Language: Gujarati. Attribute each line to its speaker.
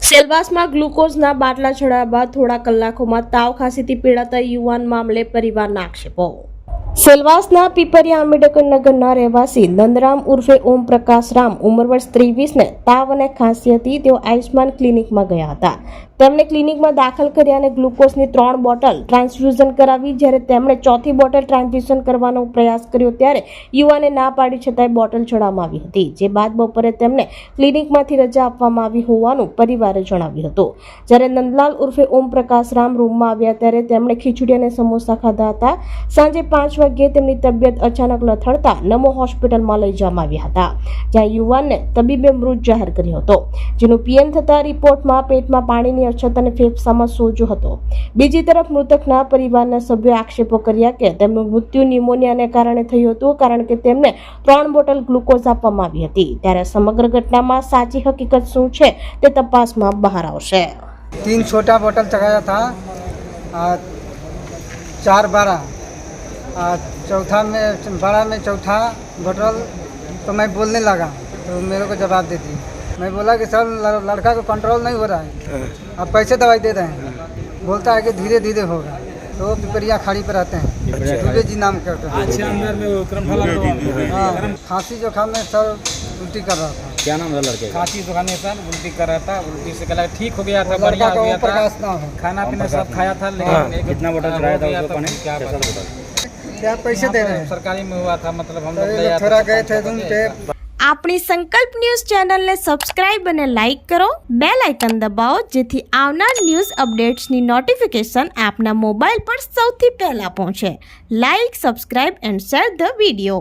Speaker 1: સેલવાસમાં ગ્લુકોઝના બાટલા ચડાવ્યા બાદ થોડા કલાકોમાં તાવ ખાંસીથી પીડાતા યુવાન મામલે પરિવારના આક્ષેપો। સેલવાસના પીપરિયા આંબેડકર નગરના રહેવાસી નંદરામ ઉર્ફે ઓમ પ્રકાશ રામ ઉંમર વર્ષ 23 ને તાવ અને ખાંસી હતી। તેઓ આયુષ્માન ક્લિનિકમાં ગયા હતા। તેમણે ક્લિનિકમાં દાખલ કર્યા અને ગ્લુકોઝની 3 બોટલ ટ્રાન્સફ્યુઝન કરાવી। જ્યારે તેમણે ચોથી બોટલ ટ્રાન્સફ્યુઝન કરવાનો પ્રયાસ કર્યો ત્યારે યુવાને ના પાડી છતાંય બોટલ ચડાવવામાં આવી હતી, જે બાદ બપોરે તેમને ક્લિનિકમાંથી રજા આપવામાં આવી હોવાનું પરિવારે જણાવ્યું હતું। જ્યારે નંદલાલ ઉર્ફે ઓમ પ્રકાશ રામ રૂમમાં આવ્યા ત્યારે તેમણે ખીચડી અને સમોસા ખાધા હતા। સાંજે 5 વાગ્યે તેમની તબિયત અચાનક લથડતા નમો હોસ્પિટલમાં લઈ જવામાં આવ્યા હતા, જ્યાં યુવાનને તબીબે મૃત જાહેર કર્યો હતો, જેનું પીએમ થતા રિપોર્ટમાં પેટમાં પાણીની અછત અને ફેફસામાં સોજો હતો। બીજી તરફ મૃતકના પરિવારના સભ્યોએ આક્ષેપો કર્યા કે તેમનું મૃત્યુ ન્યુમોનિયાને કારણે થયું હતું, કારણ કે તેમને 3 બોટલ ગ્લુકોઝ આપવામાં આવી હતી। ત્યારે સમગ્ર ઘટનામાં સાચી હકીકત શું છે તે તપાસમાં બહાર આવશે।
Speaker 2: 3 छोटा बोतल चढ़ाया था, 4-12, चौथा में बड़ा में चौथा बोतल तो मैं बोलने लगा तो मेरे को जवाब दे दी। मैं बोला कि सर लड़का को कंट्रोल नहीं हो रहा है, आप पैसे दवाई दे रहे हैं। बोलता है कि धीरे धीरे होगा। तो वो पिपरिया खाड़ी पर रहते हैं, दुबे जी नाम करते हैं। हाँ, खांसी जुकाम में सर उल्टी कर रहा था।
Speaker 3: क्या नाम था लड़के का?
Speaker 4: खांसी जुकाम में सर उल्टी कर रहा था, उल्टी से गला ठीक हो गया था, बढ़िया हो गया था, खाना पीना सब खाया था, लेकिन
Speaker 3: कितना बोतल चढ़ाया था उसको पानी?
Speaker 4: क्या
Speaker 2: क्या पैसे दे रहे हैं?
Speaker 4: सरकारी में हुआ था, मतलब हम
Speaker 2: तो
Speaker 4: लोग
Speaker 2: ये लोग थोड़ा गए थे रूम पे।
Speaker 1: આપણી સંકલ્પ ન્યૂઝ ચેનલને સબસ્ક્રાઇબ અને લાઇક કરો, બેલ આઇકન દબાવો, જેથી આવનાર ન્યૂઝ અપડેટ્સની નોટિફિકેશન આપના મોબાઈલ પર સૌથી પહેલા પહોંચે। Like, subscribe and share the video.